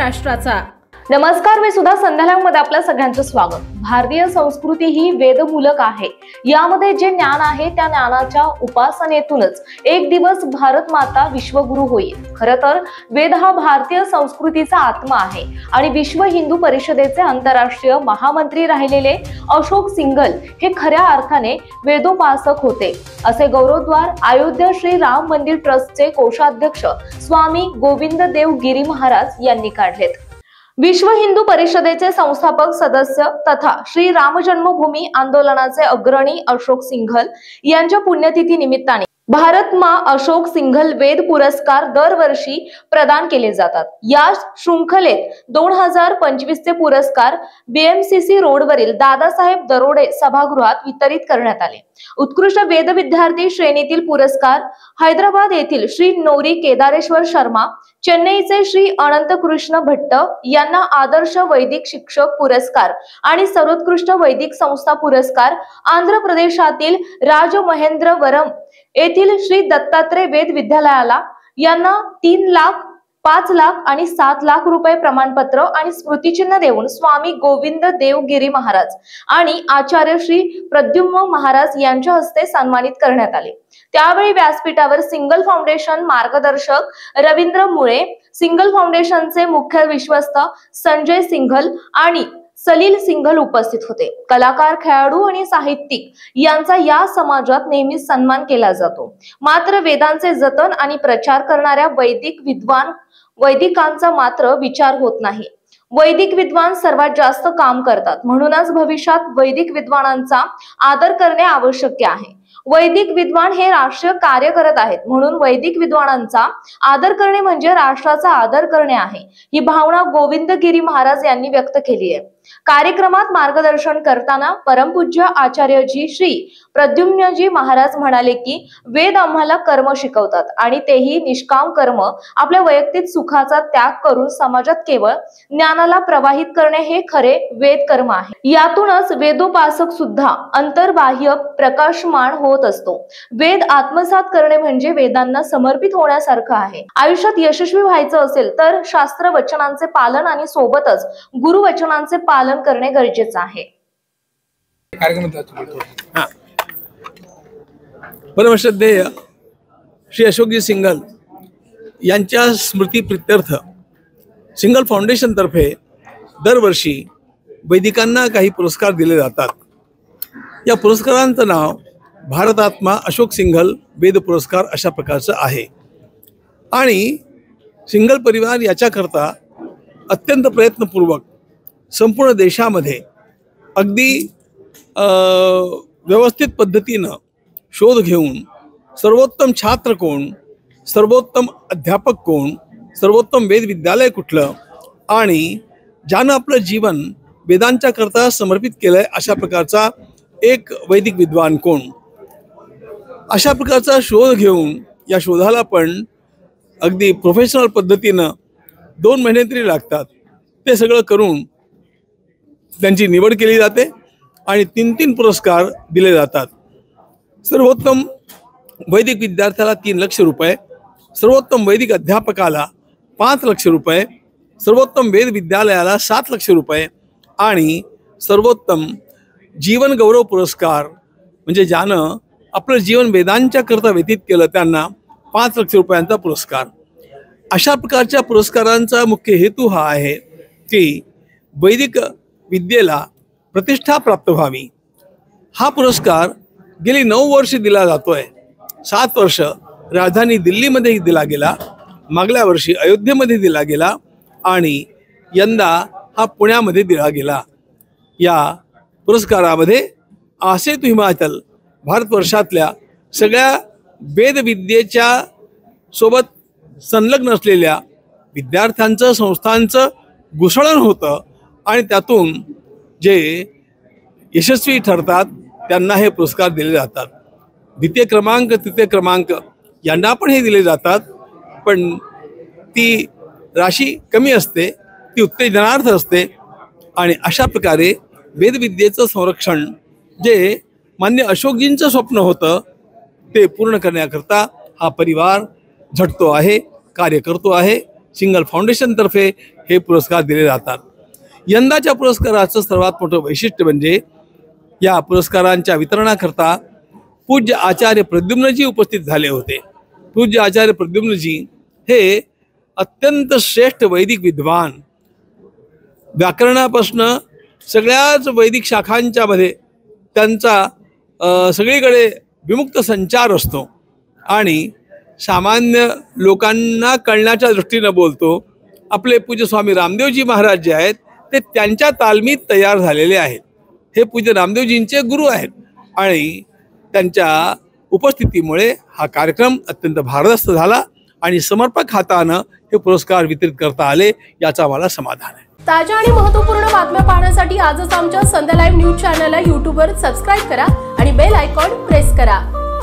राष्ट्राचा। नमस्कार, मी सुधा संध्याकाळमध्ये आपल्या सगळ्यांचं स्वागत। भारतीय संस्कृती ही वेदमूलक आहे। यामध्ये जे ज्ञान आहे त्या ज्ञानाच्या उपासनेतूनच एक दिवस भारत माता विश्वगुरु होईल। खरं तर वेद हा भारतीय संस्कृतीचा आत्मा आहे आणि विश्व हिंदू परिषदेचे आंतरराष्ट्रीय महामंत्री राहिलेले अशोक सिंघल हे खऱ्या अर्थाने वेदोपासक होते, असे गौरवोद्गार अयोध्या श्री राम मंदिर ट्रस्टचे कोषाध्यक्ष स्वामी गोविंद देव गिरी महाराज यांनी काढलेत। विश्व हिंदू परिषदेचे संस्थापक सदस्य तथा श्री राम जन्मभूमी आंदोलनाचे अग्रणी अशोक सिंघल यांच्या पुण्यतिथी निमित्ताने भारत मां अशोक सिंघल वेद पुरस्कार दरवर्षी प्रदान केले जातात। या शृंखलेत 2025 चे पुरस्कार BMCC रोडवरील दादासाहेब दरोडे सभागृहात वितरित करण्यात आले। उत्कृष्ट वेद विद्यार्थी श्रेणीतील पुरस्कार हैदराबाद येथील श्री नोरी केदारेश्वर शर्मा, चेन्नईचे श्री अनंत कृष्ण भट्ट यांना आदर्श वैदिक शिक्षक पुरस्कार आणि सर्वोत्कृष्ट वैदिक संस्था पुरस्कार, आंध्र प्रदेशातील राजमहेंद्रवरम येथील श्री दत्तात्रय वेद विद्यालयाला यांना 3 लाख, 5 लाख आणि 7 लाख रुपये प्रमाणपत्र आणि स्मृतिचिन्ह देऊन स्वामी गोविंद देव गिरी महाराज आणि आचार्य श्री प्रद्युम्न महाराज यांच्या हस्ते सन्मानित करण्यात आले। त्यावेळी व्यासपीठावर सिंगल फाउंडेशन मार्गदर्शक रवींद्र मुळे, सिंगल फाउंडेशनचे मुख्य विश्वस्त संजय सिंघल आणि सलील सिंघल उपस्थित होते। कलाकार, खेळाडू आणि साहित्यिक यांचा या समाजात नेहमीच सन्मान केला जातो। मात्र वेदांचे जतन आणि प्रचार करणाऱ्या वैदिकांचा मात्र विचार होत नाही। वैदिक विद्वान सर्वात जास्त काम करतात, म्हणूनच भविष्यात वैदिक विद्वानांचा आदर करणे आवश्यक आहे। वैदिक विद्वान हे राष्ट्रीय कार्य करत आहेत, म्हणून वैदिक विद्वानांचा आदर करणे म्हणजे राष्ट्राचा आदर करणे आहे, ही भावना गोविंद गिरी महाराज यांनी व्यक्त केली आहे। कार्यक्रमात मार्गदर्शन करताना परमपूज्य आचार्यजी श्री प्रद्युम्नजी महाराज म्हणाले की वेद आम्हाला कर्म शिकवतात आणि तेही निष्काम कर्म, आपल्या वैयक्तिक सुखाचा त्याग करून समाजात केवळ ज्ञानाला प्रवाहित करणे हे खरे वेद कर्म आहे। यातूनच वेदोपासक सुद्धा अंतर्बाह्य प्रकाशमान होत असतो। वेद आत्मसात करणे म्हणजे वेदांना समर्पित होण्यासारखं आहे। आयुष्यात यशस्वी व्हायचं असेल तर शास्त्र वचनांचे पालन आणि सोबतच गुरुवचनांचे पालन करणे गरजेचं आहे। परमश्रद्धेय श्री अशोकजी सिंघल यांच्या स्मृती प्रित्यर्थ सिंघल फाउंडेशन तर्फे दरवर्षी वैदिकांना काही पुरस्कार दिले जातात। या पुरस्कारांचं नाव भारतात्मा अशोक सिंघल वेद पुरस्कार अशा प्रकारचं आहे आणि सिंघल परिवार याच्याकरता अत्यंत प्रयत्नपूर्वक संपूर्ण देशामध्ये अगदी व्यवस्थित पद्धतीनं शोध घेऊन सर्वोत्तम छात्र कोण, सर्वोत्तम अध्यापक कोण, सर्वोत्तम वेद विद्यालय कुठलं आणि ज्यानं आपलं जीवन वेदांच्या करता समर्पित केलंय अशा प्रकारचा एक वैदिक विद्वान कोण, अशा प्रकारचा शोध घेऊन या शोधाला पण अगदी प्रोफेशनल पद्धतीनं 2 महिने तरी लागतात। ते सगळं करून त्यांची निवड केली जाते आणि 3 पुरस्कार दिले जातात। सर्वोत्तम वैदिक विद्यार्थ्याला 3 लाख रुपये, सर्वोत्तम वैदिक अध्यापकाला 5 लाख रुपये, सर्वोत्तम वेद विद्यालयाला 7 लाख रुपये आणि सर्वोत्तम जीवन गौरव पुरस्कार म्हणजे ज्यानं आपलं जीवन वेदांच्या करता व्यतीत केलं त्यांना 5 लाख रुपयांचा पुरस्कार। अशा प्रकारच्या पुरस्कारांचा मुख्य हेतू हा आहे की वैदिक विद्येला प्रतिष्ठा प्राप्त व्हावी। हा पुरस्कार गेली 9 वर्ष दिला जातोय। 7 वर्ष राजधानी दिल्लीमध्ये दिला गेला, मागल्या वर्षी अयोध्येमध्ये दिला गेला आणि यंदा हा पुण्यामध्ये दिला गेला। या पुरस्कारामध्ये आसेतु हिमाचल भारतवर्षातल्या सगळ्या वेदविद्येच्या सोबत संलग्न असलेल्या विद्यार्थ्यांचं, संस्थांचं घुसळण होतं आणि त्यातून जे यशस्वी ठरतात त्यांना हे पुरस्कार दिले जातात। द्वितीय क्रमांक, तृतीय क्रमांक यांना पण हे दिले जातात, पण ती राशी कमी असते, ती उत्तेजनार्थ असते आणि अशा प्रकारे वेदविद्येचं संरक्षण जे मान्य अशोकजींचं स्वप्न होतं ते पूर्ण करण्याकरता हा परिवार झटतो आहे, कार्य करतो आहे। सिंगल फाउंडेशनतर्फे हे पुरस्कार दिले जातात. यंदाच्या पुरस्काराचं सर्वात मोठं वैशिष्ट्य म्हणजे या पुरस्कारांच्या वितरणाकरता पूज्य आचार्य प्रद्युम्नजी उपस्थित झाले होते. पूज्य आचार्य प्रद्युम्नजी हे अत्यंत श्रेष्ठ वैदिक विद्वान, व्याकरणापासून सगळ्याच वैदिक शाखांच्या मध्ये त्यांचा सगळीकडे विमुक्त संचार असतो आणि सामान्य लोकांना कळण्याच्या दृष्टीनं बोलतो. आपले पूज्य स्वामी रामदेवजी महाराज जे आहेत ते त्यांच्या तालमीत तयार झालेले आहेत. हे पूज्य रामदेवजींचे गुरु आहेत आणि त्यांच्या उपस्थितीमुळे हा कार्यक्रम अत्यंत भारदस्त झाला आणि समर्पक हातानं हे पुरस्कार वितरित करता आले याचा मला समाधान आहे. ताज्या आणि महत्त्वपूर्ण बातम्या पाहण्यासाठी आजच आमच्या संध्या लाईव्ह न्यूज चॅनलला यूट्यूबवर सबस्क्राईब करा आणि बेल आयकॉन प्रेस करा.